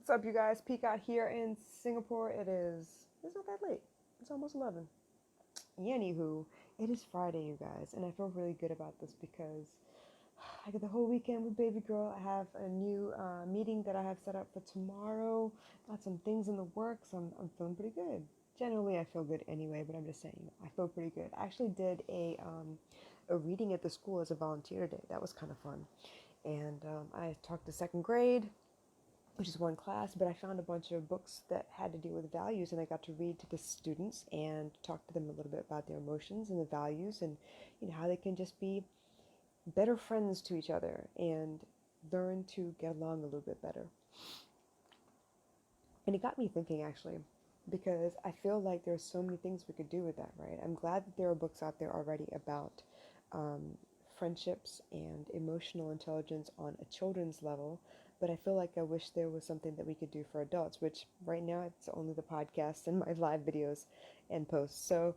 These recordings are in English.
What's up, you guys? Peek out here in Singapore. It's not that late. It's almost 11. Anywho, it is Friday, you guys, and I feel really good about this because I get the whole weekend with baby girl. I have a new meeting that I have set up for tomorrow. Got some things in the works. I'm feeling pretty good. Generally, I feel good anyway, but I'm just saying, I feel pretty good. I actually did a reading at the school as a volunteer today. That was kind of fun. And I talked to second grade, which is one class, but I found a bunch of books that had to do with values, and I got to read to the students and talk to them a little bit about their emotions and the values, and how they can just be better friends to each other and learn to get along a little bit better. And it got me thinking, actually, because I feel like there's so many things we could do with that, right? I'm glad that there are books out there already about um, friendships and emotional intelligence on a children's level, but I feel like I wish there was something that we could do for adults, which right now it's only the podcast and my live videos and posts. So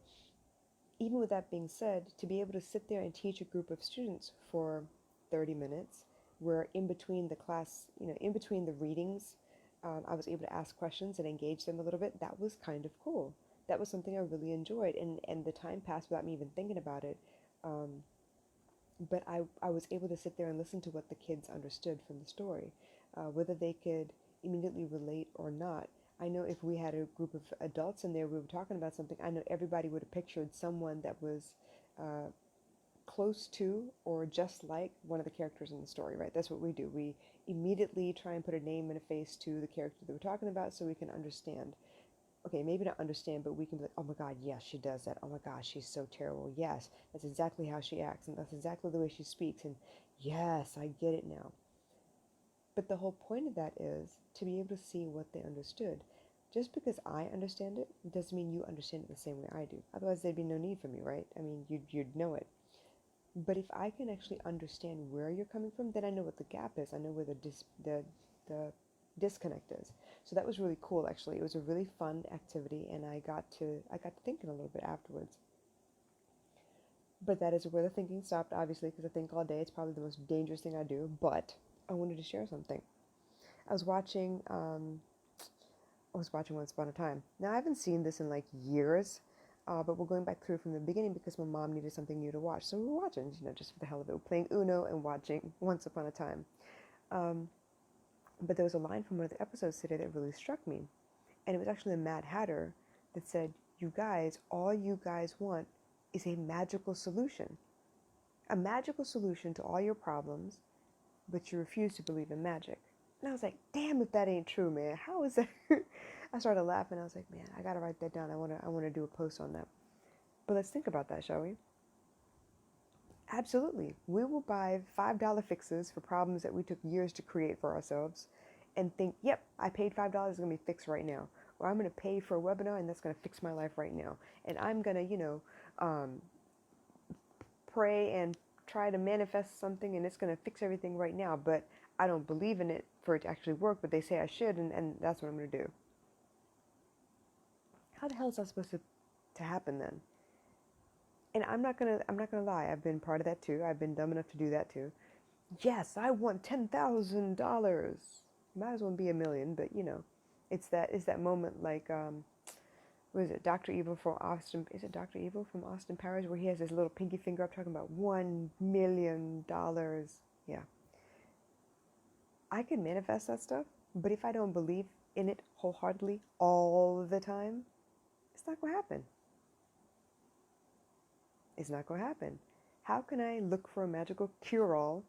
even with that being said, to be able to sit there and teach a group of students for 30 minutes, where in between the class, in between the readings, I was able to ask questions and engage them a little bit. That was kind of cool. That was something I really enjoyed, and the time passed without me even thinking about it. Um, but I was able to sit there and listen to what the kids understood from the story, whether they could immediately relate or not. I know if we had a group of adults in there, we were talking about something, I know everybody would have pictured someone that was uh, close to or just like one of the characters in the story, right? That's what we do. We immediately try and put a name and a face to the character that we're talking about so we can understand. Okay, maybe not understand, but we can be like, oh my God, yes, she does that. Oh my gosh, she's so terrible. Yes, that's exactly how she acts, and that's exactly the way she speaks. And yes, I get it now. But the whole point of that is to be able to see what they understood. Just because I understand it doesn't mean you understand it the same way I do. Otherwise, there'd be no need for me, right? I mean, you'd know it. But if I can actually understand where you're coming from, then I know what the gap is. I know where the disconnect is. So that was really cool, actually. It was a really fun activity, and I got to thinking a little bit afterwards. But that is where the thinking stopped, obviously, because I think all day. It's probably the most dangerous thing I do. But I wanted to share something. I was watching I was watching Once Upon a Time. Now I haven't seen this in like years, but we're going back through from the beginning because my mom needed something new to watch. So we were watching, just for the hell of it. We're playing Uno and watching Once Upon a Time. Um, but there was a line from one of the episodes today that really struck me. And it was actually the Mad Hatter that said, "You guys, all you guys want is a magical solution. A magical solution to all your problems, but you refuse to believe in magic." And I was like, damn, if that ain't true, man. How is that? I started laughing. I was like, man, I gotta write that down. I wanna do a post on that. But let's think about that, shall we? Absolutely. We will buy $5 fixes for problems that we took years to create for ourselves and think, yep, I paid $5, it's gonna be fixed right now. Or I'm gonna pay for a webinar and that's gonna fix my life right now. And I'm gonna, um, pray and try to manifest something and it's going to fix everything right now, but I don't believe in it for it to actually work, but they say I should, and that's what I'm going to do. How the hell is that supposed to happen then? And I'm not gonna lie, I've been part of that too. I've been dumb enough to do that too. Yes, I want $10,000. Might as well be a million, but it's that moment like what is it, Dr. Evil from Austin? Is it Dr. Evil from Austin Powers where he has his little pinky finger up talking about $1 million? Yeah, I can manifest that stuff, but if I don't believe in it wholeheartedly all the time, it's not going to happen. It's not going to happen. How can I look for a magical cure-all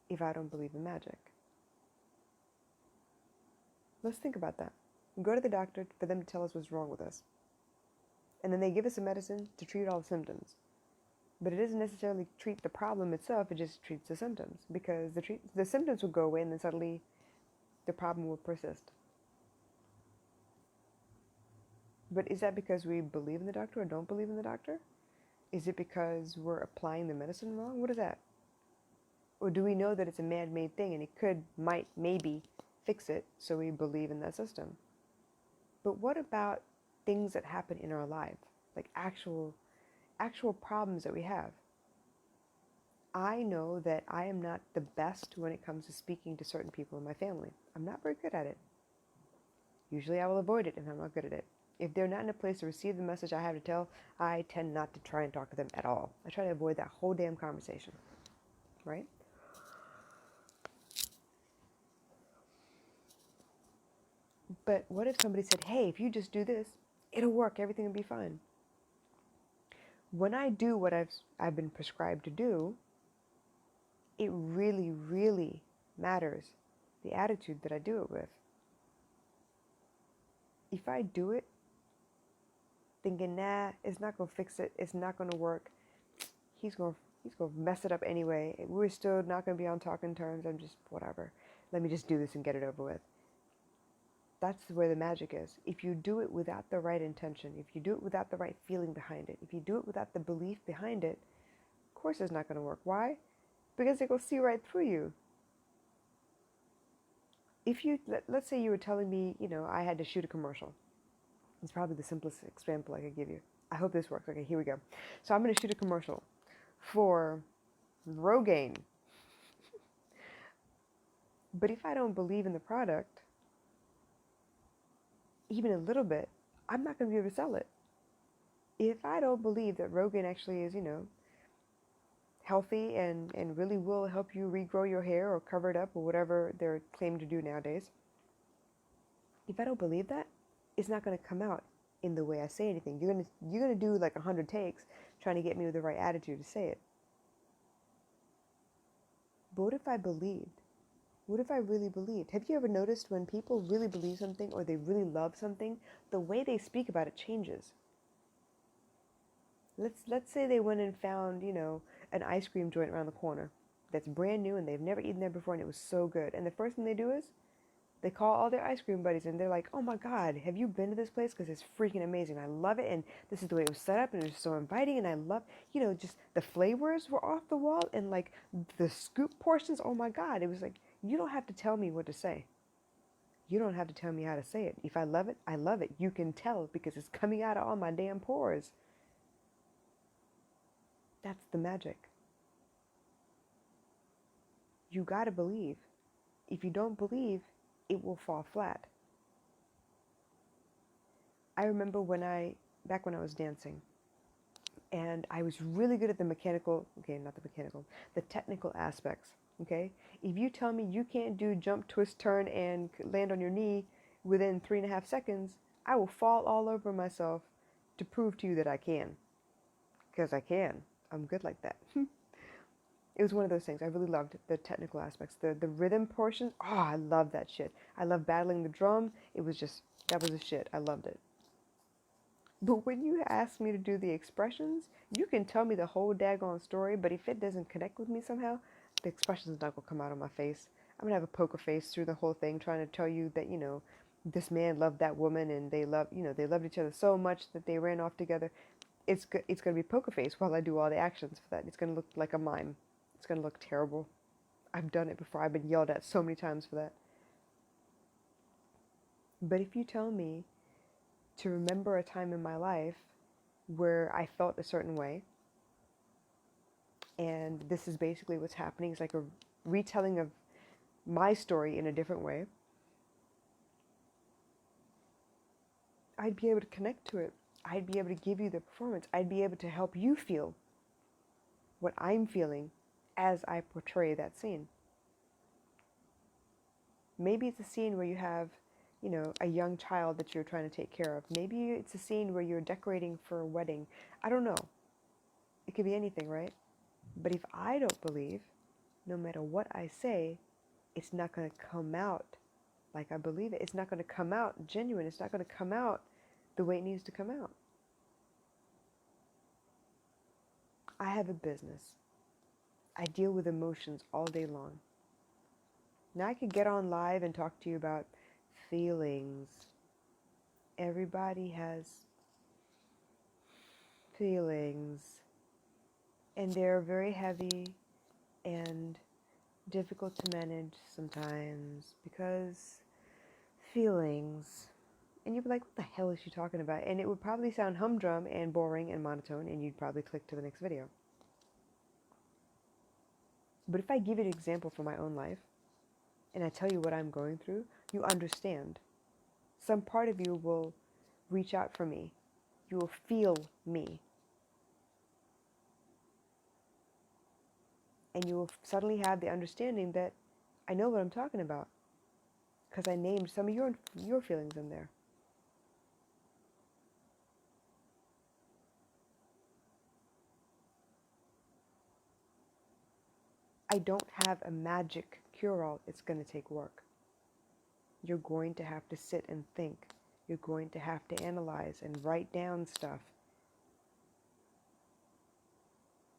if I don't believe in magic? Let's think about that. We go to the doctor for them to tell us what's wrong with us. And then they give us a medicine to treat all the symptoms. But it doesn't necessarily treat the problem itself, it just treats the symptoms. Because the symptoms will go away and then suddenly the problem will persist. But is that because we believe in the doctor or don't believe in the doctor? Is it because we're applying the medicine wrong? What is that? Or do we know that it's a man-made thing and it might, maybe fix it, so we believe in that system? But what about things that happen in our life, like actual problems that we have? I know that I am not the best when it comes to speaking to certain people in my family. I'm not very good at it. Usually I will avoid it if I'm not good at it. If they're not in a place to receive the message I have to tell, I tend not to try and talk to them at all. I try to avoid that whole damn conversation, right? But what if somebody said, hey, if you just do this, it'll work, everything will be fine. When I do what I've been prescribed to do, it really, really matters the attitude that I do it with. If I do it thinking, nah, it's not gonna fix it, it's not gonna work, he's gonna mess it up anyway. We're still not gonna be on talking terms. I'm just whatever. Let me just do this and get it over with. That's where the magic is. If you do it without the right intention, if you do it without the right feeling behind it, if you do it without the belief behind it, of course it's not going to work. Why? Because they go see right through you. If you, let's say you were telling me, I had to shoot a commercial. It's probably the simplest example I could give you. I hope this works. Okay, here we go. So I'm going to shoot a commercial for Rogaine. But if I don't believe in the product, even a little bit, I'm not going to be able to sell it. If I don't believe that Rogaine actually is, healthy and really will help you regrow your hair or cover it up or whatever they're claiming to do nowadays, if I don't believe that, it's not going to come out in the way I say anything. You're gonna do like 100 takes trying to get me with the right attitude to say it. But what if I believed? What if I really believed? Have you ever noticed when people really believe something or they really love something, the way they speak about it changes? Let's say they went and found, an ice cream joint around the corner that's brand new and they've never eaten there before and it was so good. And the first thing they do is they call all their ice cream buddies and they're like, oh my God, have you been to this place? Because it's freaking amazing. I love it. And this is the way it was set up and it was so inviting. And I love, just the flavors were off the wall and like the scoop portions. Oh my God. It was like, you don't have to tell me what to say. You don't have to tell me how to say it. If I love it, I love it. You can tell because it's coming out of all my damn pores. That's the magic. You gotta believe. If you don't believe, it will fall flat. I remember back when I was dancing, and I was really good at the the technical aspects, okay? If you tell me you can't do jump, twist, turn, and land on your knee within 3.5 seconds, I will fall all over myself to prove to you that I can. Because I can. I'm good like that. It was one of those things. I really loved the technical aspects. The rhythm portion, I love that shit. I love battling the drum. That was the shit. I loved it. But when you ask me to do the expressions, you can tell me the whole daggone story, but if it doesn't connect with me somehow, the expression's not going to come out on my face. I'm going to have a poker face through the whole thing trying to tell you that, this man loved that woman and they loved each other so much that they ran off together. It's going to be poker face while I do all the actions for that. It's going to look like a mime. It's going to look terrible. I've done it before. I've been yelled at so many times for that. But if you tell me to remember a time in my life where I felt a certain way, and this is basically what's happening, it's like a retelling of my story in a different way, I'd be able to connect to it. I'd be able to give you the performance. I'd be able to help you feel what I'm feeling as I portray that scene. Maybe it's a scene where you have, a young child that you're trying to take care of. Maybe it's a scene where you're decorating for a wedding. I don't know. It could be anything, right? But if I don't believe, no matter what I say, it's not going to come out like I believe it. It's not going to come out genuine. It's not going to come out the way it needs to come out. I have a business. I deal with emotions all day long. Now I could get on live and talk to you about feelings. Everybody has feelings, and they're very heavy and difficult to manage sometimes because feelings. And you'd be like, what the hell is she talking about? And it would probably sound humdrum and boring and monotone, and you'd probably click to the next video. But if I give you an example from my own life, and I tell you what I'm going through, you understand. Some part of you will reach out for me. You will feel me. And you will suddenly have the understanding that I know what I'm talking about because I named some of your feelings in there. I don't have a magic cure-all. It's going to take work. You're going to have to sit and think. You're going to have to analyze and write down stuff.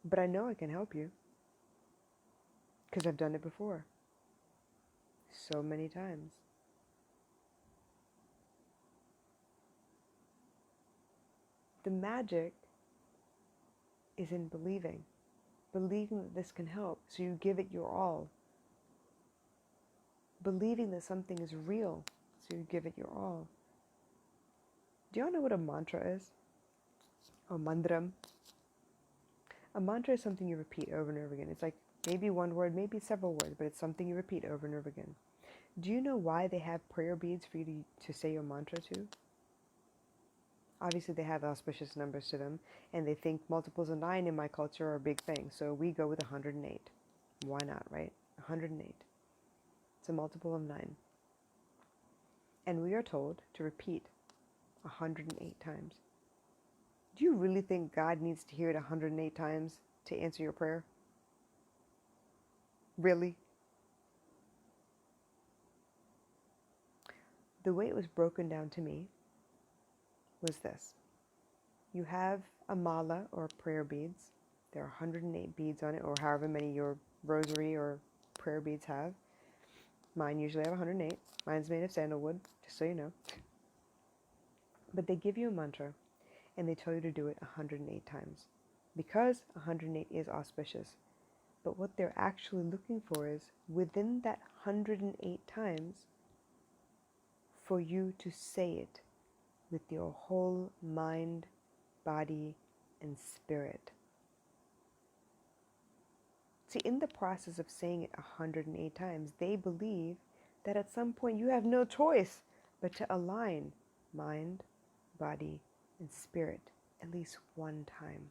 But I know I can help you because I've done it before. So many times. The magic is in believing. Believing that this can help, so you give it your all. Believing that something is real, so you give it your all. Do y'all know what a mantra is? Or mandram? A mantra is something you repeat over and over again. It's like maybe one word, maybe several words, but it's something you repeat over and over again. Do you know why they have prayer beads for you to say your mantra to? Obviously, they have auspicious numbers to them, and they think multiples of 9 in my culture are a big thing, so we go with 108. Why not, right? 108. It's a multiple of 9. And we are told to repeat 108 times. Do you really think God needs to hear it 108 times to answer your prayer? Really? The way it was broken down to me was this. You have a mala or prayer beads. There are 108 beads on it, or however many your rosary or prayer beads have. Mine usually have 108. Mine's made of sandalwood, just so you know. But they give you a mantra, and they tell you to do it 108 times. Because 108 is auspicious. But what they're actually looking for is, within that 108 times, for you to say it with your whole mind, body, and spirit. See, in the process of saying it 108 times, they believe that at some point you have no choice but to align mind, body, and spirit at least one time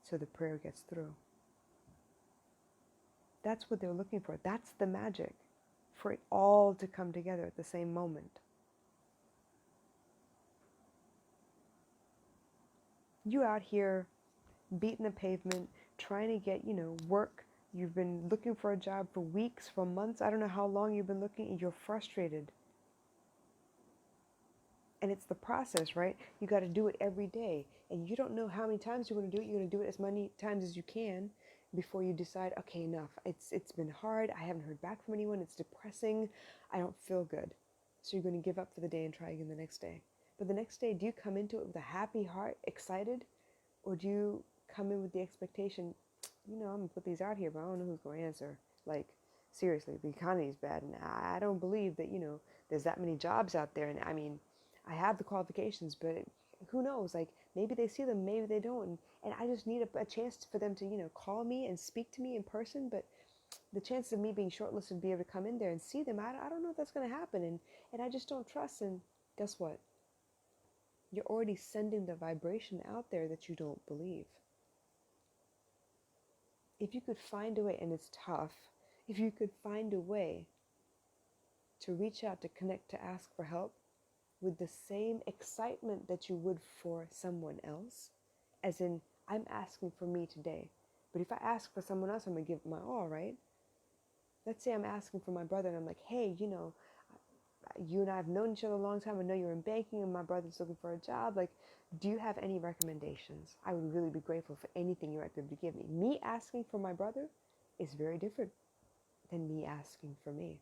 so the prayer gets through. That's what they're looking for. That's the magic, for it all to come together at the same moment. You out here beating the pavement, trying to get, work. You've been looking for a job for weeks, for months. I don't know how long you've been looking, and you're frustrated. And it's the process, right? You got to do it every day. And you don't know how many times you want to do it. You're going to do it as many times as you can before you decide, okay, enough. It's been hard. I haven't heard back from anyone. It's depressing. I don't feel good. So you're going to give up for the day and try again the next day. But the next day, do you come into it with a happy heart, excited? Or do you come in with the expectation, I'm going to put these out here, but I don't know who's going to answer. Like, seriously, the economy is bad. And I don't believe that, there's that many jobs out there. And I mean, I have the qualifications, but who knows? Like, maybe they see them, maybe they don't. And I just need a chance for them to, call me and speak to me in person. But the chances of me being shortlisted to be able to come in there and see them, I don't know if that's going to happen. And I just don't trust. And guess what? You're already sending the vibration out there that you don't believe. If you could find a way, and it's tough, if you could find a way to reach out, to connect, to ask for help with the same excitement that you would for someone else, as in, I'm asking for me today. But if I ask for someone else, I'm going to give it my all, right? Let's say I'm asking for my brother, and I'm like, hey, you and I have known each other a long time. I know you're in banking and my brother's looking for a job. Like, do you have any recommendations? I would really be grateful for anything you might be able to give me. Me asking for my brother is very different than me asking for me.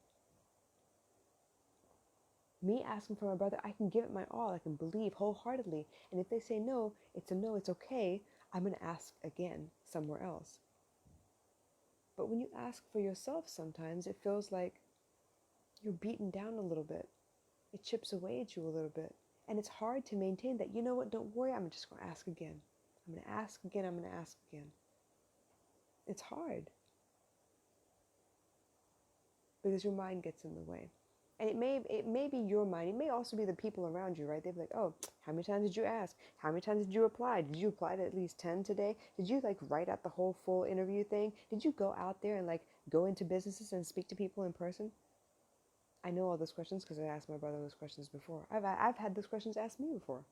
Me asking for my brother, I can give it my all. I can believe wholeheartedly. And if they say no, it's a no, it's okay. I'm going to ask again somewhere else. But when you ask for yourself, sometimes it feels like you're beaten down a little bit. It chips away at you a little bit. And it's hard to maintain that. You know what? Don't worry. I'm just going to ask again. I'm going to ask again. I'm going to ask again. It's hard. Because your mind gets in the way. And it may be your mind. It may also be the people around you, right? They'd be like, oh, how many times did you ask? How many times did you apply? Did you apply to at least 10 today? Did you like write out the whole full interview thing? Did you go out there and like go into businesses and speak to people in person? I know all those questions because I asked my brother those questions before. I've had those questions asked me before.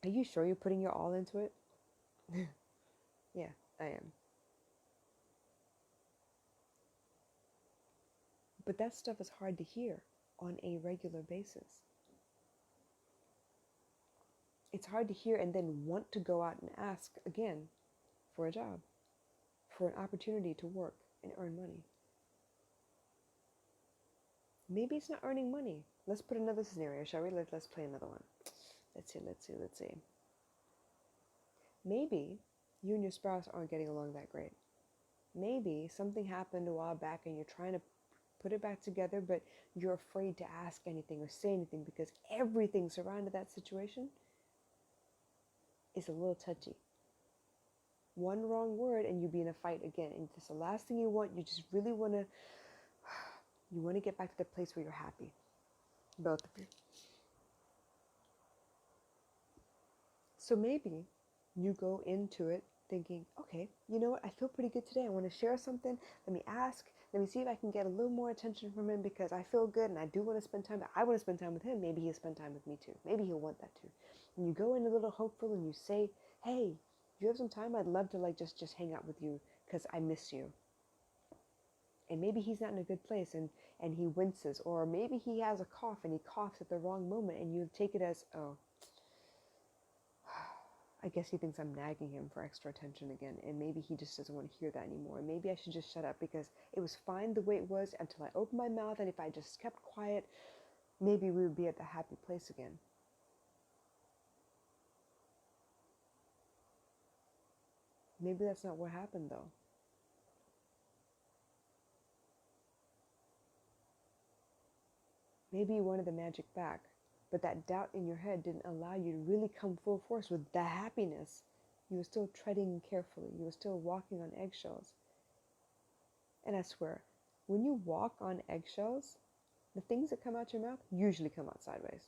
Are you sure you're putting your all into it? Yeah, I am. But that stuff is hard to hear on a regular basis. It's hard to hear and then want to go out and ask again for a job, for an opportunity to work and earn money. Maybe it's not earning money. Let's put another scenario, shall we? Let's play another one. Let's see. Maybe you and your spouse aren't getting along that great. Maybe something happened a while back and you're trying to put it back together, but you're afraid to ask anything or say anything because everything surrounding that situation is a little touchy. One wrong word and you'll be in a fight again. And it's the last thing you want. You just really want to get back to the place where you're happy. Both of you. So maybe you go into it thinking, okay, you know what? I feel pretty good today. I want to share something. Let me ask. Let me see if I can get a little more attention from him because I feel good and I do want to spend time. But I want to spend time with him. Maybe he'll spend time with me too. Maybe he'll want that too. And you go in a little hopeful and you say, hey, do you have some time? I'd love to like just hang out with you because I miss you. And maybe he's not in a good place and he winces. Or maybe he has a cough and he coughs at the wrong moment and you take it as, oh, I guess he thinks I'm nagging him for extra attention again, and maybe he just doesn't want to hear that anymore. And maybe I should just shut up because it was fine the way it was until I opened my mouth, and if I just kept quiet, maybe we would be at the happy place again. Maybe that's not what happened though. Maybe you wanted the magic back, but that doubt in your head didn't allow you to really come full force with the happiness. You were still treading carefully. You were still walking on eggshells. And I swear, when you walk on eggshells, the things that come out your mouth usually come out sideways.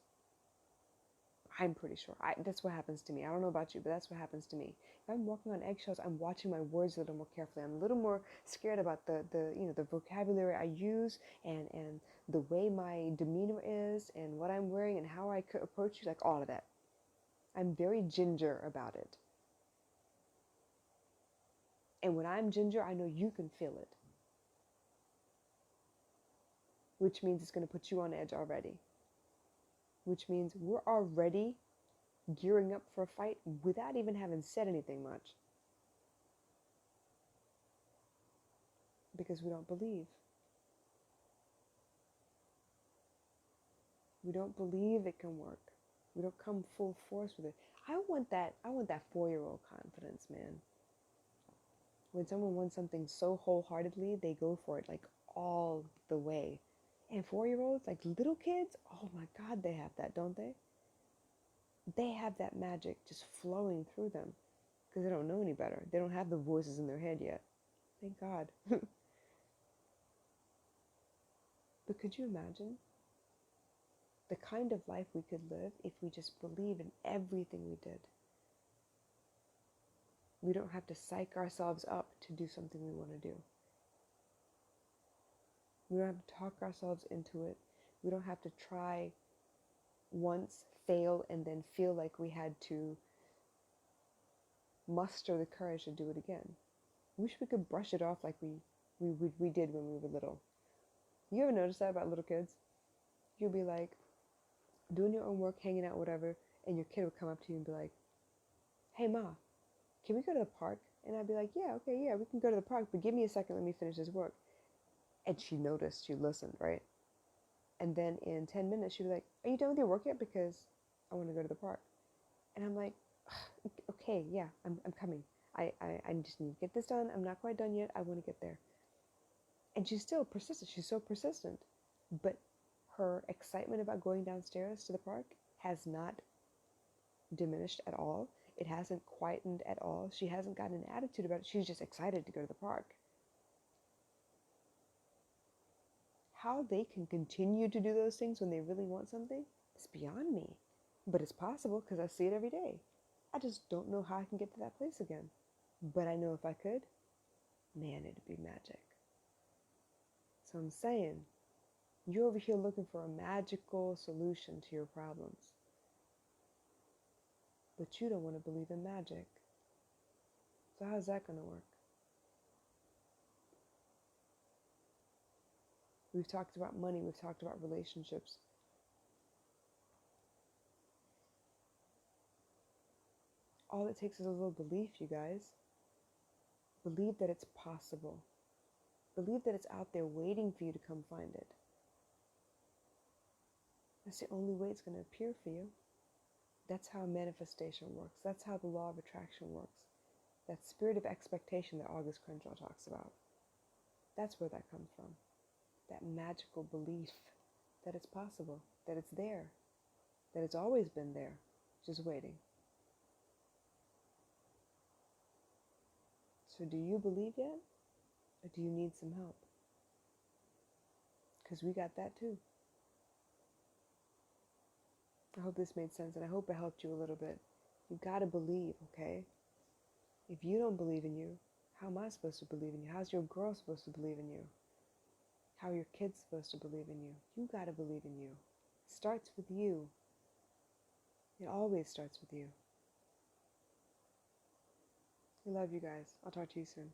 I'm pretty sure. That's what happens to me. I don't know about you, but that's what happens to me. If I'm walking on eggshells, I'm watching my words a little more carefully. I'm a little more scared about the vocabulary I use and the way my demeanor is and what I'm wearing and how I could approach you, like all of that. I'm very ginger about it. And when I'm ginger, I know you can feel it. Which means it's going to put you on edge already. Which means we're already gearing up for a fight without even having said anything much. Because we don't believe. We don't believe it can work. We don't come full force with it. I want that 4-year-old confidence, man. When someone wants something so wholeheartedly, they go for it like all the way. And 4-year-olds, like little kids, oh my God, they have that, don't they? They have that magic just flowing through them because they don't know any better. They don't have the voices in their head yet. Thank God. But could you imagine the kind of life we could live if we just believe in everything we did? We don't have to psych ourselves up to do something we want to do. We don't have to talk ourselves into it. We don't have to try once, fail, and then feel like we had to muster the courage to do it again. I wish we could brush it off like we did when we were little. You ever notice that about little kids? You'll be like doing your own work, hanging out, whatever, and your kid would come up to you and be like, hey Ma, can we go to the park? And I'd be like, yeah, okay, yeah, we can go to the park, but give me a second, let me finish this work. And she noticed, she listened, right? And then in 10 minutes, she'd be like, are you done with your work yet? Because I want to go to the park. And I'm like, okay, yeah, I'm coming. I just need to get this done. I'm not quite done yet. I want to get there. And she's still persistent. She's so persistent. But her excitement about going downstairs to the park has not diminished at all. It hasn't quietened at all. She hasn't gotten an attitude about it. She's just excited to go to the park. How they can continue to do those things when they really want something is beyond me. But it's possible because I see it every day. I just don't know how I can get to that place again. But I know if I could, man, it'd be magic. So I'm saying, you're over here looking for a magical solution to your problems. But you don't want to believe in magic. So how's that going to work? We've talked about money. We've talked about relationships. All it takes is a little belief, you guys. Believe that it's possible. Believe that it's out there waiting for you to come find it. That's the only way it's going to appear for you. That's how manifestation works. That's how the law of attraction works. That spirit of expectation that August Crenshaw talks about. That's where that comes from. That magical belief that it's possible, that it's there, that it's always been there, just waiting. So do you believe yet? Or do you need some help? Because we got that too. I hope this made sense, and I hope it helped you a little bit. You gotta believe, okay? If you don't believe in you, how am I supposed to believe in you? How's your girl supposed to believe in you? How are your kids supposed to believe in you? You gotta believe in you. It starts with you. It always starts with you. I love you guys. I'll talk to you soon.